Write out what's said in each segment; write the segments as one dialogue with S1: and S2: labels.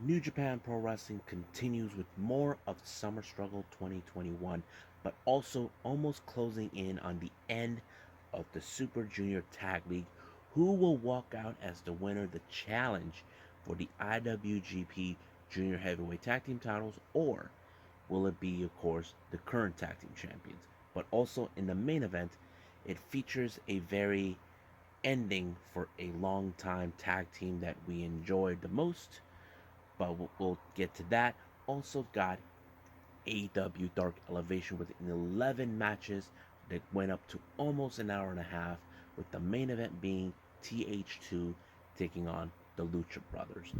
S1: New Japan Pro Wrestling continues with more of Summer Struggle 2021, but also almost closing in on the end of the Super Junior Tag League. Who will walk out as the winner of the challenge for the IWGP Junior Heavyweight Tag Team titles, or will it be, of course, the current tag team champions? But also in the main event, it features a very ending for a long time tag team that we enjoyed the most, but we'll get to that. Also got AEW Dark Elevation with 11 matches that went up to almost an hour and a half, with the main event being TH2 taking on the Lucha Brothers.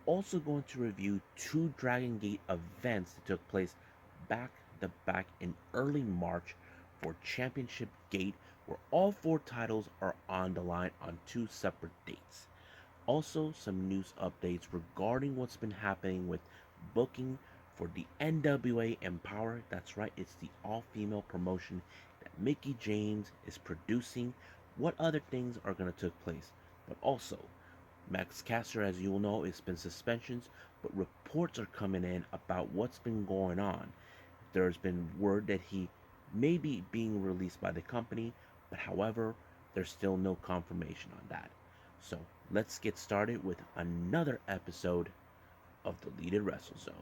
S1: Also going to review two Dragon Gate events that took place back to back in early March for Championship Gate, where all four titles are on the line on two separate dates. Also, some news updates regarding what's been happening with booking for the NWA EmPowerrr. That's right, it's the all female promotion that Mickey James is producing. What other things are going to take place? But also, Max Caster, as you will know, it's been suspensions, but reports are coming in about what's been going on. There's been word that he may be being released by the company, but however, there's still no confirmation on that. So let's get started with another episode of the Deleted Wrestle Zone.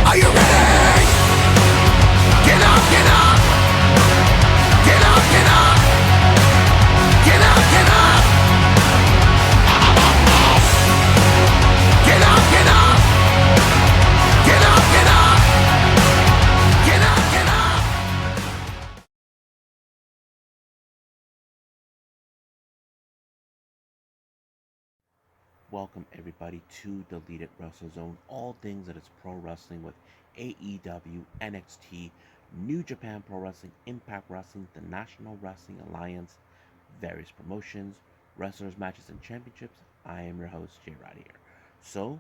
S2: Are you ready? Get up, get up! Get up, get up! Get up, get up! Get up, get up! Get up, get up! Get up, get up!
S1: Welcome everybody to the Deleted Wrestle Zone. All things that is pro wrestling with AEW, NXT, New Japan Pro Wrestling, Impact Wrestling, the National Wrestling Alliance, various promotions, wrestlers, matches, and championships. I am your host, Jay Rod here. So,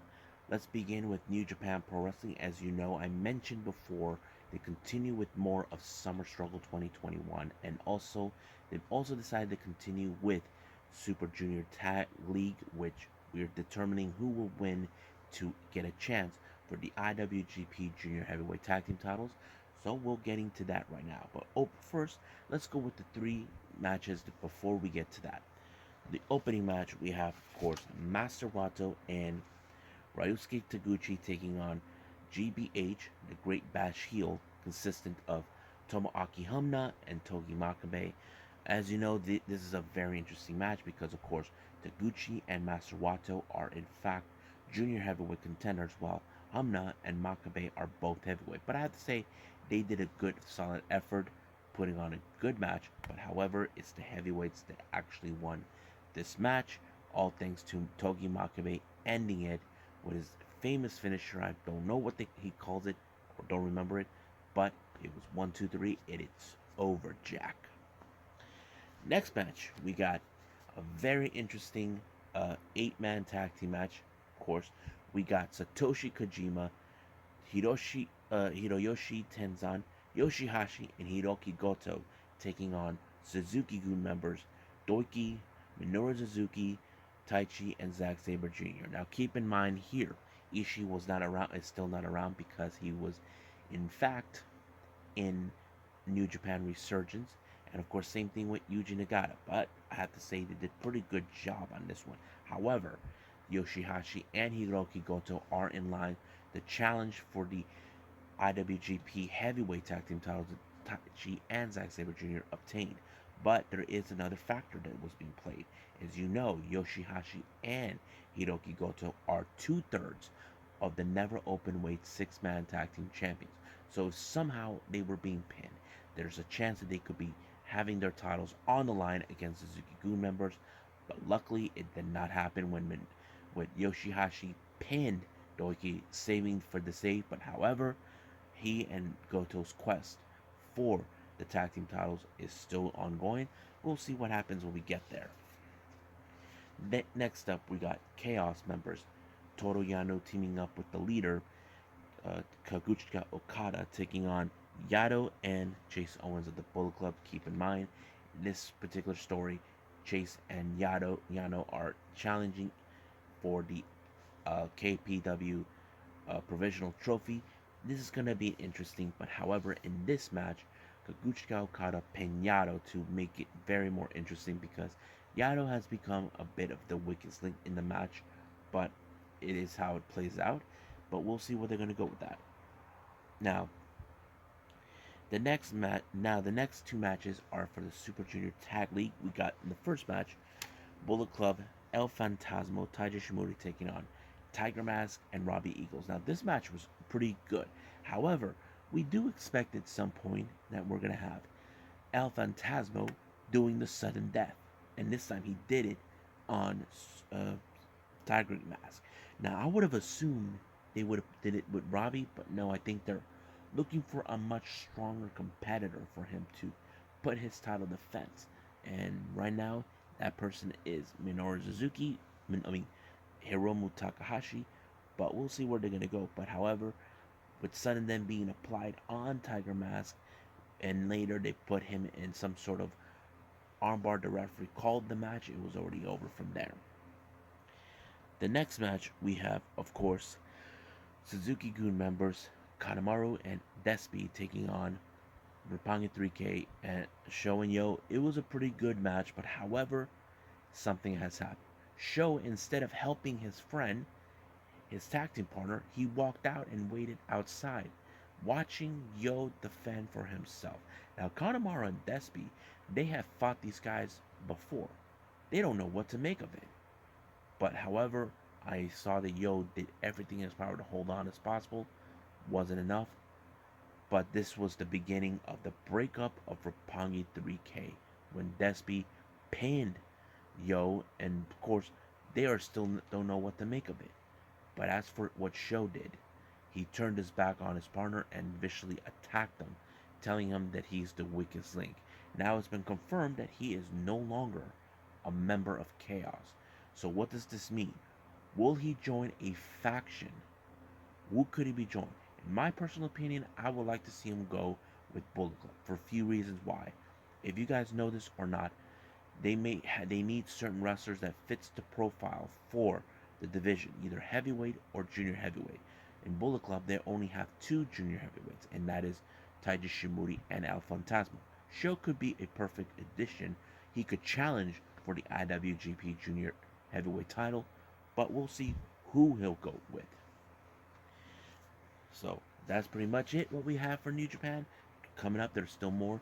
S1: let's begin with New Japan Pro Wrestling. As you know, I mentioned before, they continue with more of Summer Struggle 2021, and also they've also decided to continue with Super Junior Tag League, which we are determining who will win to get a chance for the IWGP Junior Heavyweight Tag Team titles. So we'll get into that right now. But first, let's go with the three matches before we get to that. The opening match, we have, of course, Master Wato and Ryusuke Taguchi taking on GBH, the Great Bash Heel, consistent of Tomoaki Hamna and Togi Makabe. As you know, this is a very interesting match because, of course, Taguchi and Master Wato are in fact junior heavyweight contenders, while Hamna and Makabe are both heavyweight. But I have to say, they did a good, solid effort putting on a good match. But however, it's the heavyweights that actually won this match, all thanks to Togi Makabe ending it with his famous finisher. I don't know what he calls it or don't remember it, but it was 1, 2, 3. It's over, Jack. Next match, we got a very interesting 8-man tag team match. Of course, we got Satoshi Kojima, Hiroyoshi Tenzan, Yoshihashi, and Hiroki Goto taking on Suzuki-gun members Doiki, Minoru Suzuki, Taichi, and Zack Sabre Jr. Now, keep in mind here, Ishii was not around. Is still not around because he was, in fact, in New Japan Resurgence, and of course, same thing with Yuji Nagata. But I have to say they did a pretty good job on this one. However, Yoshihashi and Hiroki Goto are in line. The challenge for the IWGP Heavyweight Tag Team titles that Taichi and Zack Sabre Jr. obtained. But there is another factor that was being played. As you know, Yoshihashi and Hiroki Goto are 2/3 of the never open weight 6-man tag team champions. So if somehow they were being pinned, there's a chance that they could be having their titles on the line against the Suzuki-gun members. But luckily, it did not happen when Yoshihashi pinned Doiki, saving for the save. But however, he and Goto's quest for the tag team titles is still ongoing. We'll see what happens when we get there. Next up, we got Chaos members Toru Yano teaming up with the leader Kaguchika Okada taking on Yado and Chase Owens of the Bullet Club. Keep in mind, in this particular story, Chase and Yano are challenging for the KPW provisional trophy. This is going to be interesting, but however, in this match, Kaguchika Okada pinned Yado to make it very more interesting because Yado has become a bit of the weakest link in the match, but it is how it plays out. But we'll see where they're going to go with that. Now, the next two matches are for the Super Junior Tag League. We got in the first match, Bullet Club, El Fantasmo, Taiji Shimori taking on Tiger Mask and Robbie Eagles. Now, this match was pretty good. However, we do expect at some point that we're going to have El Fantasmo doing the sudden death. And this time he did it on Tiger Mask. Now, I would have assumed they would have did it with Robbie, but no, I think they're looking for a much stronger competitor for him to put his title defense. And right now, that person is Minoru Suzuki, Hiromu Takahashi, but we'll see where they're going to go. But however, with sudden then being applied on Tiger Mask, and later they put him in some sort of armbar, the referee called the match, it was already over from there. The next match we have, of course, Suzuki-gun members Kanemaru and Despi taking on Roppongi 3K and Sho and Yo. It was a pretty good match, but however, something has happened. Sho, instead of helping his friend, his tag team partner, he walked out and waited outside, watching Yo defend for himself. Now, Kanemaru and Despi, they have fought these guys before. They don't know what to make of it. But however, I saw that Yo did everything in his power to hold on as possible. Wasn't enough. But this was the beginning of the breakup of Roppongi 3K when Despi pinned Yo, and of course, they are still don't know what to make of it. But as for what Sho did, he turned his back on his partner and viciously attacked him, telling him that he's the weakest link. Now it's been confirmed that he is no longer a member of Chaos. So what does this mean? Will he join a faction? Who could he be joining? In my personal opinion, I would like to see him go with Bullet Club for a few reasons why. If you guys know this or not, they need certain wrestlers that fits the profile for the division, either heavyweight or junior heavyweight. In Bullet Club, they only have two junior heavyweights, and that is Taiji Shimori and El Fantasma. Sho could be a perfect addition. He could challenge for the IWGP Junior Heavyweight title, but we'll see who he'll go with. So that's pretty much it. What we have for New Japan coming up. There's still more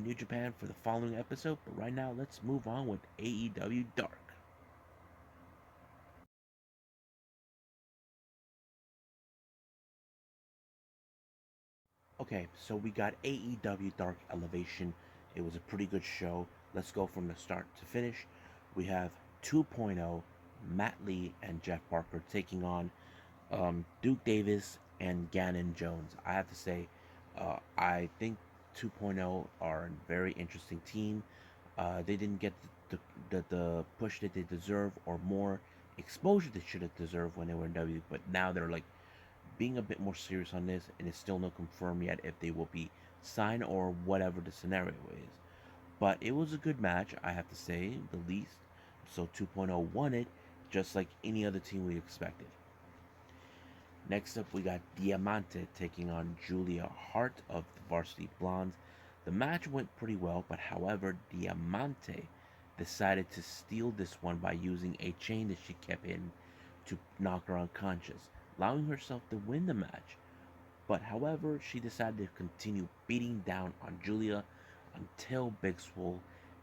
S1: New Japan for the following episode, but right now let's move on with AEW Dark. Okay, so we got AEW Dark Elevation. It was a pretty good show. Let's go from the start to finish. We have 2.0, Matt Lee and Jeff Parker taking on Duke Davis and Gannon Jones. I have to say, I think 2.0 are a very interesting team. They didn't get the push that they deserve or more exposure they should have deserved when they were in W, but now they're like being a bit more serious on this, and it's still not confirmed yet if they will be signed or whatever the scenario is. But it was a good match, I have to say, the least. So 2.0 won it, just like any other team we expected. Next up, we got Diamante taking on Julia Hart of the Varsity Blondes. The match went pretty well, but however, Diamante decided to steal this one by using a chain that she kept in to knock her unconscious, allowing herself to win the match. But however, she decided to continue beating down on Julia until Big Swole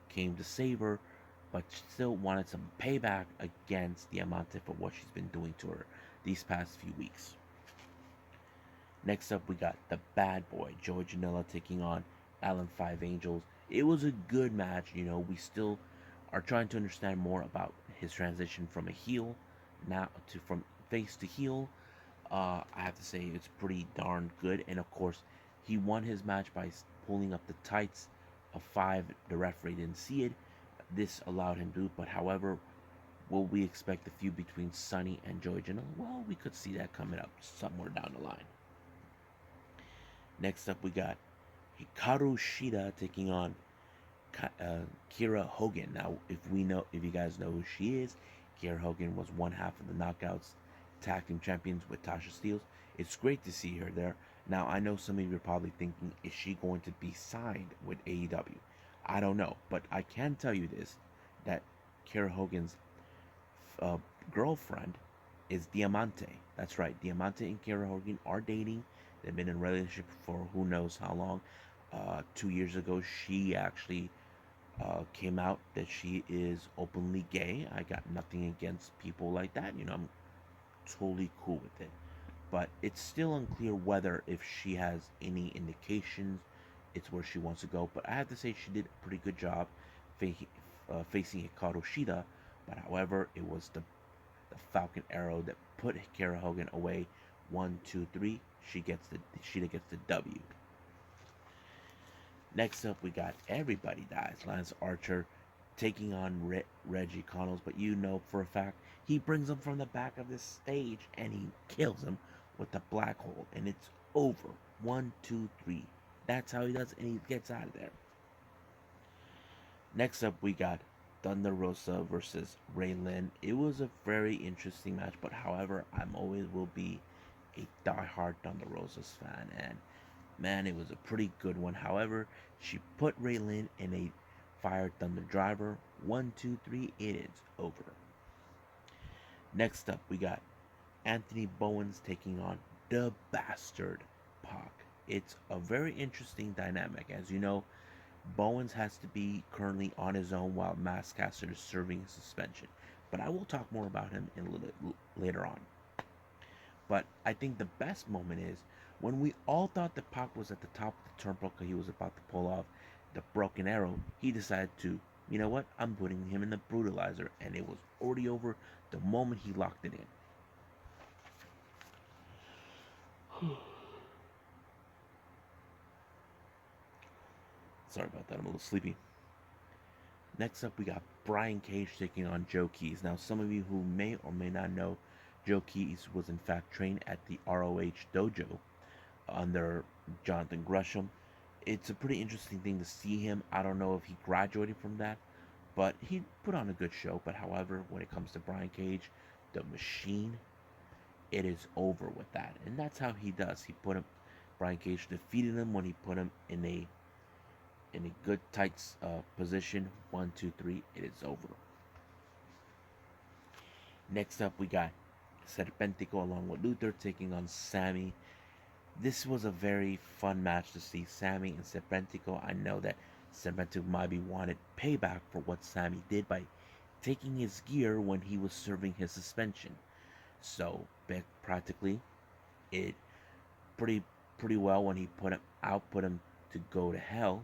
S1: came to save her, but she still wanted some payback against Diamante for what she's been doing to her these past few weeks. Next up, we got the bad boy, Joey Janela, taking on Alan Five Angels. It was a good match. We still are trying to understand more about his transition from a heel now to from face to heel. I have to say it's pretty darn good, and of course, he won his match by pulling up the tights of Five. The referee didn't see it. This allowed him to, but however, Will we expect a feud between Sunny and Joey Janela? Well, we could see that coming up somewhere down the line. Next up, we got Hikaru Shida taking on Kira Hogan. Now, if you guys know who she is, Kira Hogan was one half of the Knockouts Tag Team Champions with Tasha Steelz. It's great to see her there. Now, I know some of you are probably thinking, is she going to be signed with AEW? I don't know, but I can tell you this: that Kira Hogan's uh, girlfriend is Diamante. That's right, Diamante and Kira Hogan are dating. They've been in a relationship for who knows how long. 2 years ago, she actually came out that she is openly gay. I got nothing against people like that. I'm totally cool with it. But it's still unclear whether if she has any indications it's where she wants to go. But I have to say she did a pretty good job facing Hikaru Shida. But however, it was the Falcon Arrow that put Kara Hogan away. 1, 2, 3. Shida gets the W. Next up, we got Everybody Dies. Lance Archer taking on Reggie Connells, but you know for a fact he brings him from the back of the stage and he kills him with the black hole, and it's over. 1, 2, 3. That's how he does it, and he gets out of there. Next up, we got Thunder Rosa versus Ray Lynn. It was a very interesting match, but however, I'm always will be a diehard Thunder Rosa's fan, and man, it was a pretty good one. However, she put Ray Lynn in a Fire Thunder Driver. 1, 2, 3. It is over. Next up, we got Anthony Bowens taking on the Bastard Pac. It's a very interesting dynamic. As you know, Bowens has to be currently on his own while Maskcaster is serving suspension. But I will talk more about him in a little later on. But I think the best moment is when we all thought that Pac was at the top of the turnbuckle, he was about to pull off the broken arrow, he decided to, you know what, I'm putting him in the brutalizer, and it was already over the moment he locked it in. Sorry about that, I'm a little sleepy. Next up, we got Brian Cage taking on Joe Keys. Now, some of you who may or may not know, Joe Keys was in fact trained at the ROH dojo under Jonathan Gresham. It's a pretty interesting thing to see him. I don't know if he graduated from that, but he put on a good show. But however, when it comes to Brian Cage, the machine, it is over with that. And that's how he does. Brian Cage defeated him when he put him in a good tight position. 1, 2, 3. It is over. Next up, we got Serpentico along with Luther taking on Sammy. This was a very fun match to see Sammy and Serpentico. I know that Serpentico might be wanted payback for what Sammy did by taking his gear when he was serving his suspension. So practically, it pretty well when he put him to go to hell,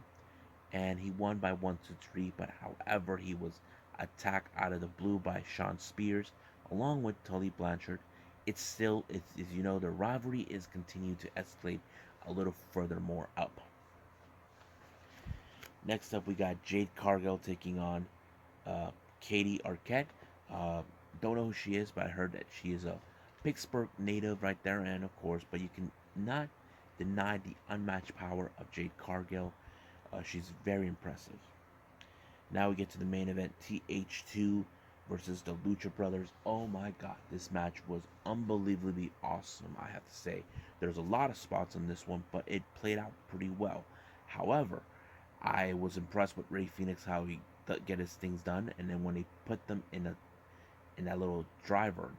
S1: and he won by 1, 2, 3. But however, he was attacked out of the blue by Sean Spears along with Tully Blanchard. It's the rivalry is continuing to escalate a little further more up. Next up, we got Jade Cargill taking on Katie Arquette. Uh, don't know who she is, but I heard that she is a Pittsburgh native right there, and of course, but you can not deny the unmatched power of Jade Cargill. She's very impressive. Now we get to the main event: TH2 versus the Lucha Brothers. Oh my god, this match was unbelievably awesome, I have to say. There's a lot of spots on this one, but it played out pretty well. However, I was impressed with Ray Phoenix, how he get his things done, and then when he put them in that little driver,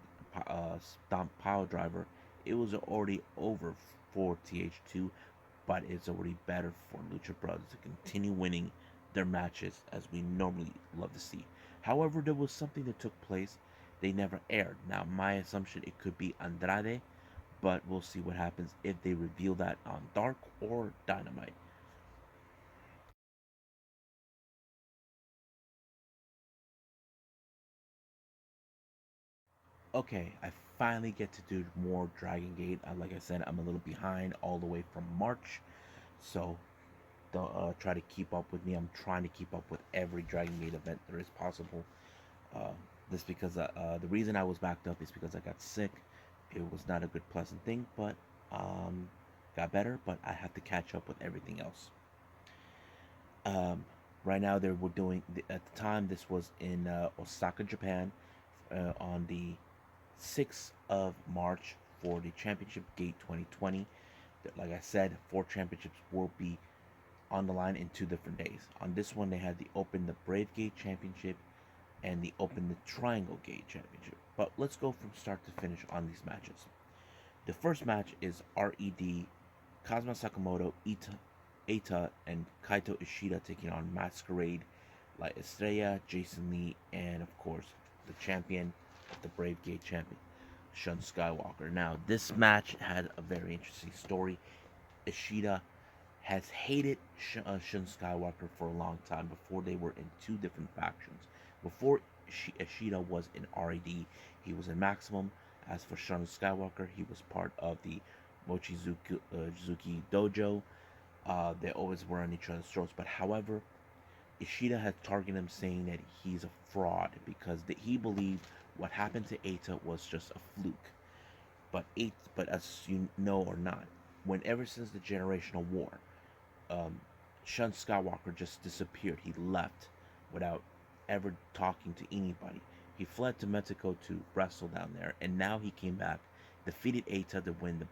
S1: stomp pile driver, it was already over for TH2, but it's already better for Lucha Brothers to continue winning their matches as we normally love to see. However, there was something that took place they never aired. Now, my assumption it could be Andrade, but we'll see what happens if they reveal that on Dark or Dynamite. Okay, I finally get to do more Dragon Gate. Like I said, I'm a little behind all the way from March, so don't try to keep up with me. I'm trying to keep up with every Dragon Gate event there is possible. Uh, This because the reason I was backed up is because I got sick. It was not a good, pleasant thing, but um, got better. But I have to catch up with everything else. Um, right now, they were doing at the time. This was in Osaka, Japan, on the 6th of March for the Championship Gate 2020. Like I said, 4 championships will be on the line in 2 different days. On this one, they had the Open the Brave Gate Championship and the Open the Triangle Gate Championship. But let's go from start to finish on these matches. The first match is RED, Kazuma Sakamoto, Eita, and Kaito Ishida taking on Masquerade, La Estrella, Jason Lee, and of course, the champion, the Brave Gate champion, Shun Skywalker. Now, this match had a very interesting story. Ishida has hated Shun Skywalker for a long time before they were in 2 different factions. Before Ishida was in RED, he was in Maximum. As for Shun Skywalker, he was part of the Mochizuki Dojo. They always were on each other's throats. But however, Ishida had targeted him saying that he's a fraud because he believed what happened to Eita was just a fluke. But as you know or not, ever since the Generational War, um, Shun Skywalker just disappeared. He left without ever talking to anybody. He fled to Mexico to wrestle down there, and now he came back, defeated Eita to win the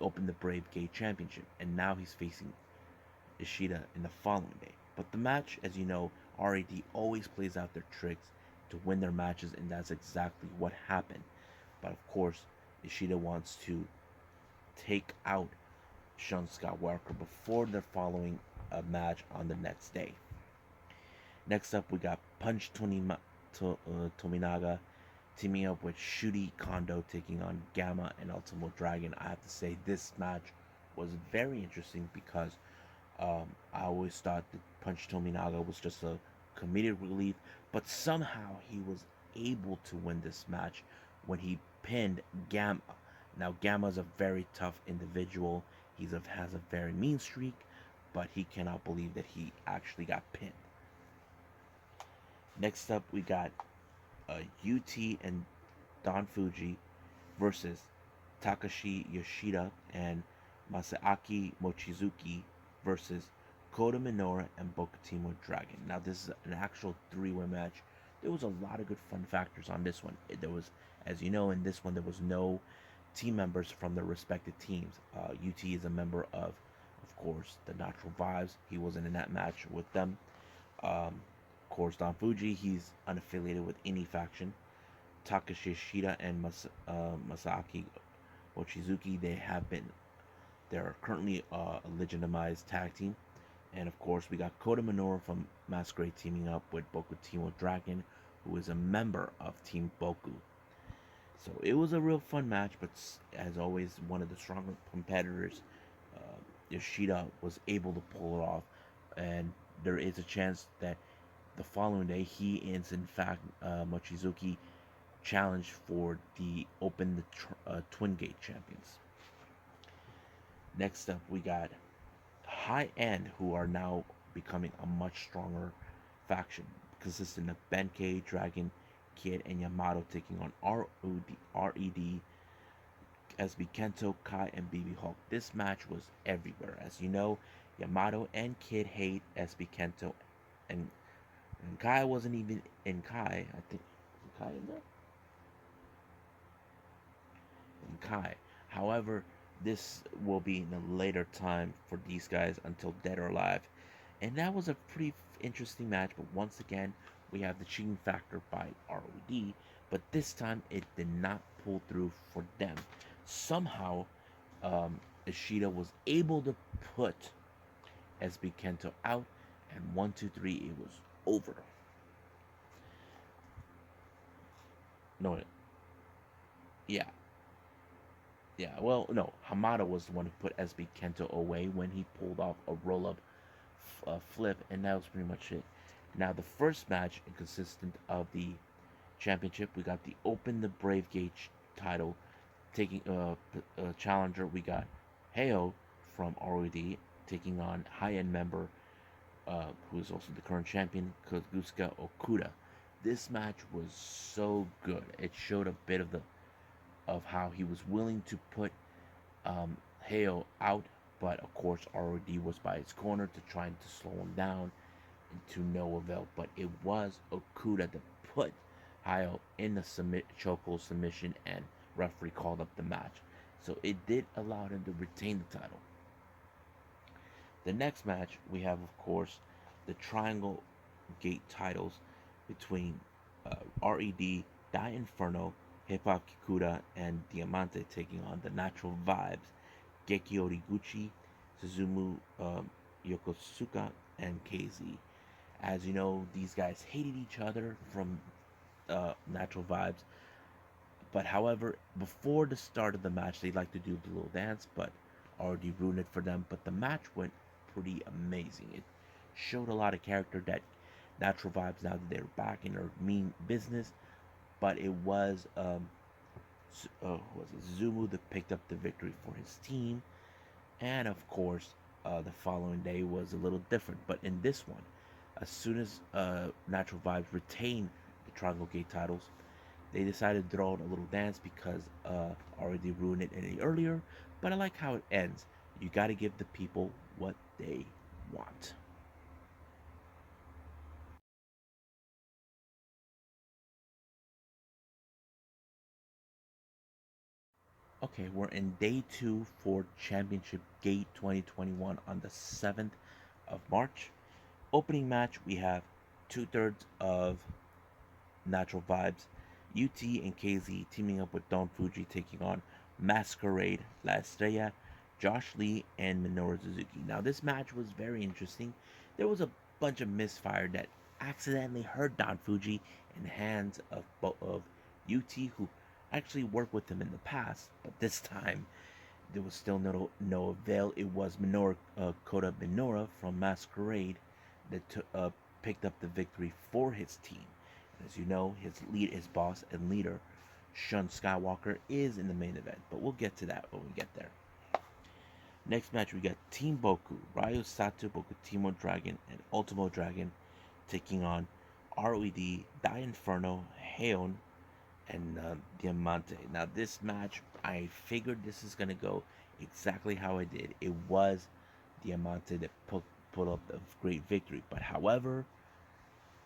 S1: Open the Brave Gate Championship, and now he's facing Ishida in the following day. But the match, as you know, RAD always plays out their tricks to win their matches, and that's exactly what happened. But of course, Ishida wants to take out Shun Skywalker before they're following a match on the next day. Next up, we got Tominaga teaming up with Shuri Kondo taking on Gamma and Ultimo Dragon. I have to say, this match was very interesting because I always thought that Punch Tominaga was just a comedic relief, but somehow he was able to win this match when he pinned Gamma. Now, Gamma's a very tough individual. Has a very mean streak, but he cannot believe that he actually got pinned. Next up, we got UT and Don Fuji versus Takashi Yoshida and Masaaki Mochizuki versus Kota Minoura and Bokutimo Dragon. Now, this is an actual 3-way match. There was a lot of good fun factors on this one. There was, as you know, in this one, there was no team members from their respective teams. UT is a member of course, the Natural Vibes. He wasn't in that match with them. Of course, Don Fuji, he's unaffiliated with any faction. Takashi Yoshida and Masaki Mochizuki, they're currently a legitimized tag team. And of course, we got Kota Minoura from Masquerade teaming up with Boku Timo Dragon, who is a member of Team Boku. So it was a real fun match, but as always, one of the stronger competitors, Yoshida, was able to pull it off. And there is a chance that the following day he is, in fact, Mochizuki challenged for the Open the Twin Gate Champions. Next up, we got High End, who are now becoming a much stronger faction, consisting of Benkei, Dragon, Kid, and Yamato taking on RED, SB Kento, Kai, and BB Hulk. This match was everywhere. As you know, Yamato and Kid hate SB Kento, and Kai wasn't even in Kai. I think Kai in there? In Kai. However, this will be in a later time for these guys until Dead or Alive. And that was a pretty interesting match, but once again, we have the cheating factor by ROD, but this time it did not pull through for them. Somehow, Ishida was able to put SB Kento out, and 1, 2, 3, it was over. No, yeah, yeah. Well, no, Hamada was the one who put SB Kento away when he pulled off a roll-up flip, and that was pretty much it. Now, the first match consistent of the championship, we got the Open the Brave Gate title taking challenger. We got Heo from ROD taking on high-end member who is also the current champion, Kazuchika Okuda. This match was so good. It showed a bit of how he was willing to put Hale out, but of course ROD was by his corner to trying to slow him down to no avail. But it was Okuda that put Hale in the chokehold submission, and referee called up the match. So it did allow him to retain the title. The next match we have, of course, the Triangle Gate titles between RED, Die Inferno, Hip Hop Kikuda, and Diamante taking on the Natural Vibes, Geki Origuchi, Suzumu Yokosuka, and KZ. As you know, these guys hated each other from Natural Vibes. But however, before the start of the match, they like to do the little dance, but already ruined it for them. But the match went pretty amazing. It showed a lot of character that Natural Vibes now that they're back in their mean business. But it was Zumu that picked up the victory for his team, and of course, the following day was a little different. But in this one, as soon as Natural Vibes retained the Triangle Gate titles, they decided to throw out a little dance because already ruined it any earlier. But I like how it ends. You got to give the people what they want. Okay, we're in day two for Championship Gate 2021 on the 7th of March. Opening match, we have two-thirds of Natural Vibes, UT and KZ teaming up with Don Fuji taking on Masquerade, La Estrella, Josh Lee, and Minoru Suzuki. Now, this match was very interesting. There was a bunch of misfire that accidentally hurt Don Fuji in the hands of UT, who actually worked with him in the past, but this time there was still no avail. It was Minoru Kota Minoru from Masquerade that picked up the victory for his team. As you know, his boss and leader, Shun Skywalker, is in the main event, but we'll get to that when we get there. Next match, we got Team Boku, Ryo Sato, Bokutimo Dragon, and Ultimo Dragon taking on ROED, Die Inferno, Heion, and Diamante. Now, this match, I figured this is going to go exactly how I did. It was Diamante that put up the great victory, but however,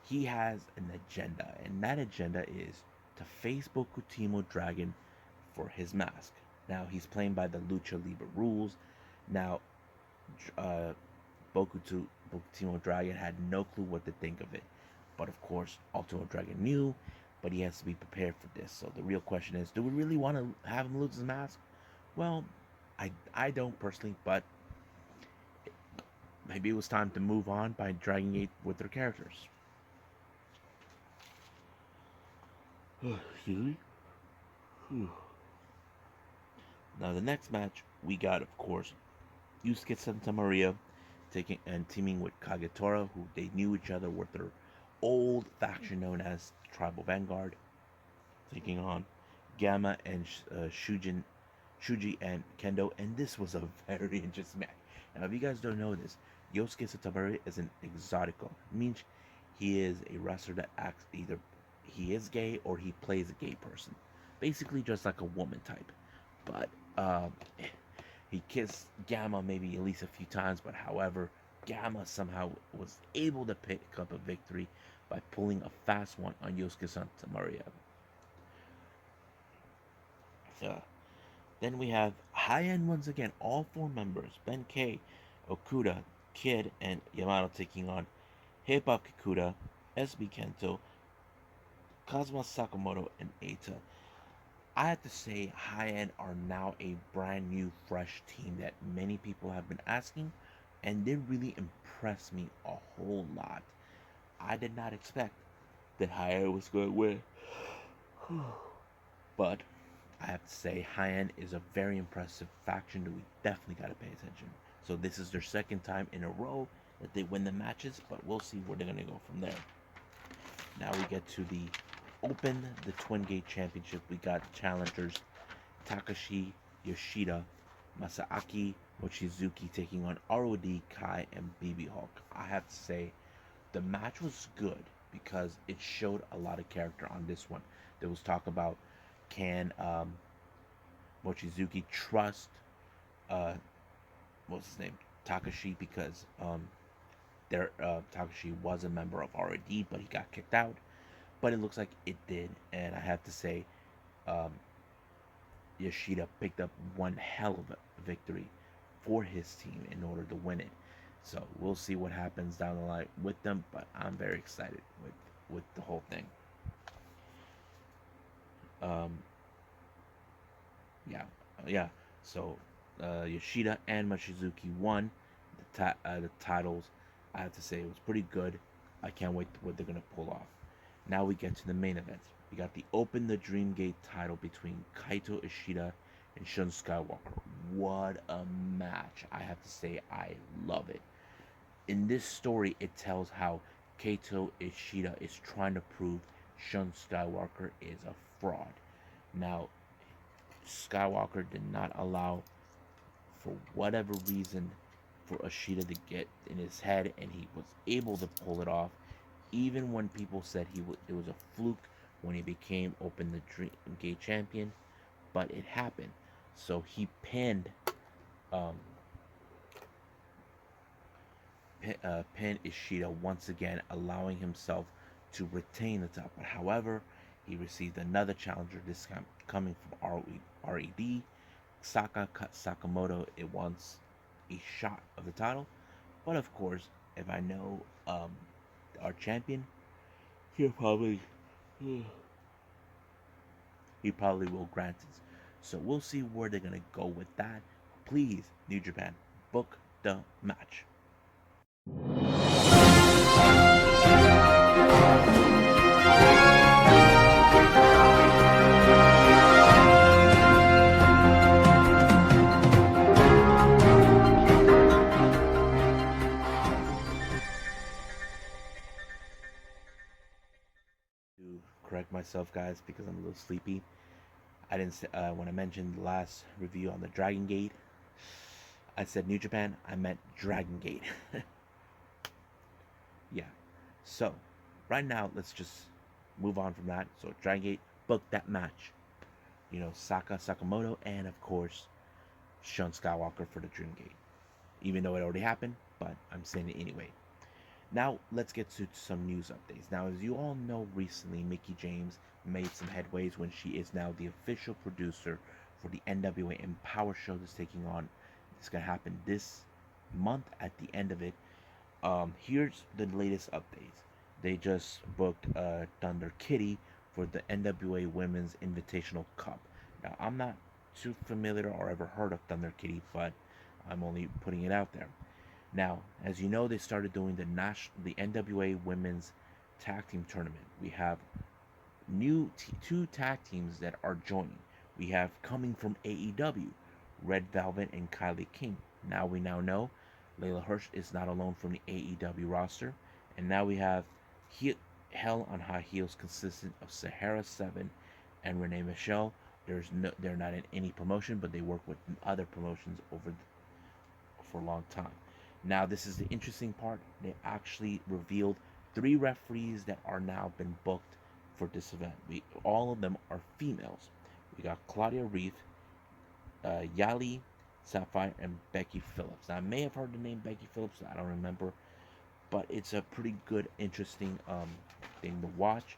S1: he has an agenda, and that agenda is to face Bokutimo Dragon for his mask. Now, he's playing by the Lucha Libre rules. Now, uh, Bokutimo Dragon had no clue what to think of it. But of course, Ultimo Dragon knew, but he has to be prepared for this. So the real question is, do we really want to have him lose his mask? Well, I don't personally, but maybe it was time to move on by dragging it with their characters. Excuse me. Now the next match we got, of course, Yusuke Santa Maria taking and teaming with Kagetora, who they knew each other with their old faction known as Tribal Vanguard, taking on Gamma and Shuji and Kendo, and this was a very interesting match. Now, if you guys don't know this, Yosuke Satabari is an exotico. It means he is a wrestler that acts either he is gay or he plays a gay person, basically just like a woman type. But he kissed Gamma maybe at least a few times, but however, Gamma somehow was able to pick up a victory by pulling a fast one on Yosuke Santa Maria. Then we have high end once again, all four members Ben K, Okuda, Kid, and Yamato taking on Hip Hop Kikuda, SB Kento, Kazuma Sakamoto, and Eita. I have to say, High End are now a brand new, fresh team that many people have been asking, and they really impressed me a whole lot. I did not expect that High End was going to win. But I have to say, High End is a very impressive faction that we definitely got to pay attention. So this is their second time in a row that they win the matches, but we'll see where they're going to go from there. Now we get to the Twin Gate Championship. We got challengers Takashi Yoshida, Masaaki Mochizuki taking on ROD, Kai, and BB Hulk. I have to say, the match was good. because it showed a lot of character on this one. There was talk about, can Mochizuki trust uh, what's his name, Takashi, because Takashi was a member of RAD, but he got kicked out. But it looks like it did, and I have to say, um, Yoshida picked up one hell of a victory for his team in order to win it. So we'll see what happens down the line with them, but I'm very excited with the whole thing. Um, yeah, yeah. So Yoshida and Mochizuki won the titles. I have to say it was pretty good. I can't wait to what they're gonna pull off. Now we get to the main event. We got the Open the Dream Gate title between Kaito Ishida and Shun Skywalker. What a match! I have to say I love it. In this story, it tells how Kaito Ishida is trying to prove Shun Skywalker is a fraud. Now, Skywalker did not allow, for whatever reason, for Ishida to get in his head, and he was able to pull it off, even when people said it was a fluke when he became Open the Dream Gate champion, but it happened. So he um, pinned Ishida once again, allowing himself to retain the title. However, he received another challenger, this time coming from RED. Sakamoto. It wants a shot of the title, but of course, if I know our champion, he'll probably he probably will grant it. So we'll see where they're gonna go with that. Please, New Japan, book the match. To correct myself, guys, because I'm a little sleepy. I didn't say, when I mentioned the last review on the Dragon Gate, I said New Japan. I meant Dragon Gate. Yeah. So right now, let's just move on from that. So Dragon Gate booked that match. Sakamoto, and of course Shun Skywalker for the Dream Gate. Even though it already happened, but I'm saying it anyway. Now let's get to some news updates. Now, as you all know, recently Mickie James made some headways when she is now the official producer for the NWA EmPowerrr show that's taking on. It's gonna happen this month at the end of it. Here's the latest updates. They just booked Thunder Kitty for the NWA Women's Invitational Cup. Now, I'm not too familiar or ever heard of Thunder Kitty, but I'm only putting it out there. Now, as you know, they started doing the NWA Women's Tag Team Tournament. We have two tag teams that are joining. We have coming from AEW, Red Velvet and Kylie King. We now know Layla Hirsch is not alone from the AEW roster, and now we have Hell on High Heels, consistent of Sahara 7 and Renee Michelle. They're not in any promotion, but they work with other promotions for a long time. Now, this is the interesting part. They actually revealed 3 referees that are now been booked for this event. All of them are females. We got Claudia Reeve, Yali Sapphire, and Becky Phillips. Now, I may have heard the name Becky Phillips. I don't remember, but it's a pretty good, interesting thing to watch.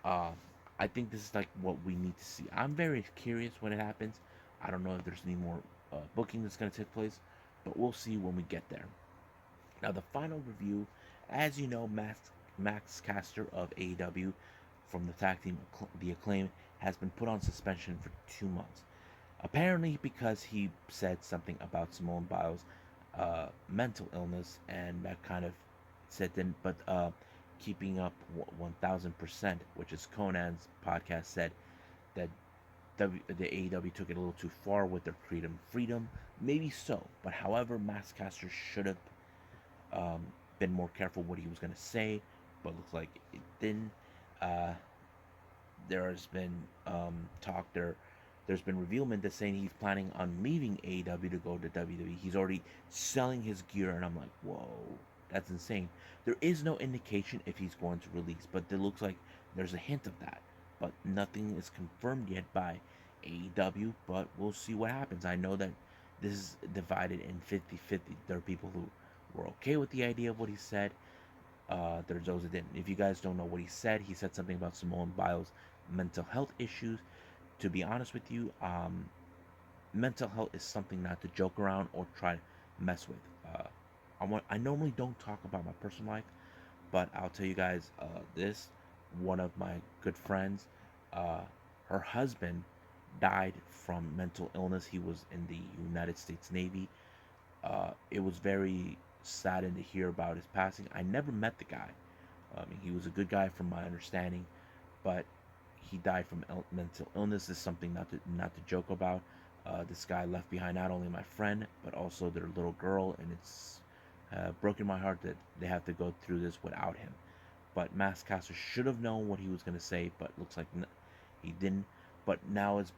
S1: Uh, I think this is like what we need to see. I'm very curious when it happens. I don't know if there's any more booking that's going to take place, but we'll see when we get there. Now, the final review, as you know, Max Caster of AEW from the tag team The Acclaim has been put on suspension for 2 months. Apparently, because he said something about Simone Biles' mental illness, and that kind of said then, but keeping up 1000%, which is Conan's podcast, said that the AEW took it a little too far with their freedom. Maybe so, but however, Max Caster should have been more careful what he was going to say, but looks like it didn't. Uh, there has been talk there. There's been revealment that's saying he's planning on leaving AEW to go to WWE. He's already selling his gear, and I'm like, whoa. That's insane. There is no indication if he's going to release, but it looks like there's a hint of that. But nothing is confirmed yet by AEW, but we'll see what happens. I know that this is divided in 50-50. There are people who were okay with the idea of what he said. There's those that didn't. If you guys don't know what he said something about Simone Biles' mental health issues. To be honest with you, mental health is something not to joke around or try to mess with. I normally don't talk about my personal life, but I'll tell you guys this. One of my good friends, uh, her husband died from mental illness. He was in the United States Navy. It was very saddened to hear about his passing. I never met the guy. I mean, he was a good guy from my understanding, but he died from mental illness. Is something not to joke about. This guy left behind not only my friend but also their little girl, and it's broken my heart that they have to go through this without him. But Masscaster should have known what he was going to say, but looks like he didn't. But now it's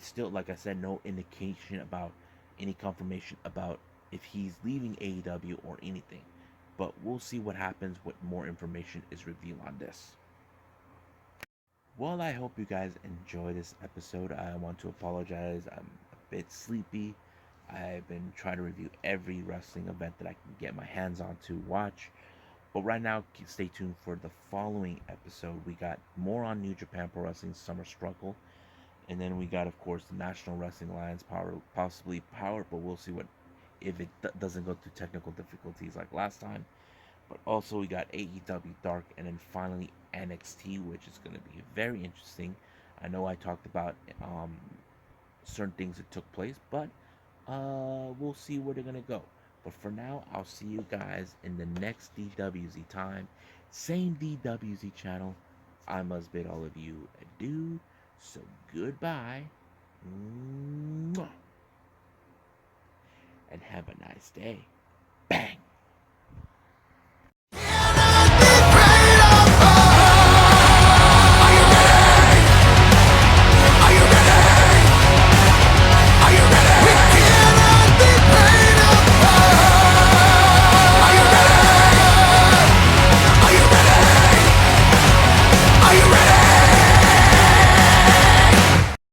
S1: still, like I said, no indication about any confirmation about if he's leaving AEW or anything. But we'll see what happens, what more information is revealed on this. Well, I hope you guys enjoy this episode. I want to apologize. I'm a bit sleepy. I've been trying to review every wrestling event that I can get my hands on to watch. But right now, stay tuned for the following episode. We got more on New Japan Pro Wrestling Summer Struggle. And then we got, of course, the National Wrestling Alliance Power, possibly Power, but we'll see what if it doesn't go through technical difficulties like last time. But also we got AEW Dark, and then finally NXT, which is going to be very interesting. I know I talked about certain things that took place, but we'll see where they're going to go. But for now, I'll see you guys in the next DWZ time. Same DWZ channel. I must bid all of you adieu. So goodbye. Mwah, and have a nice day.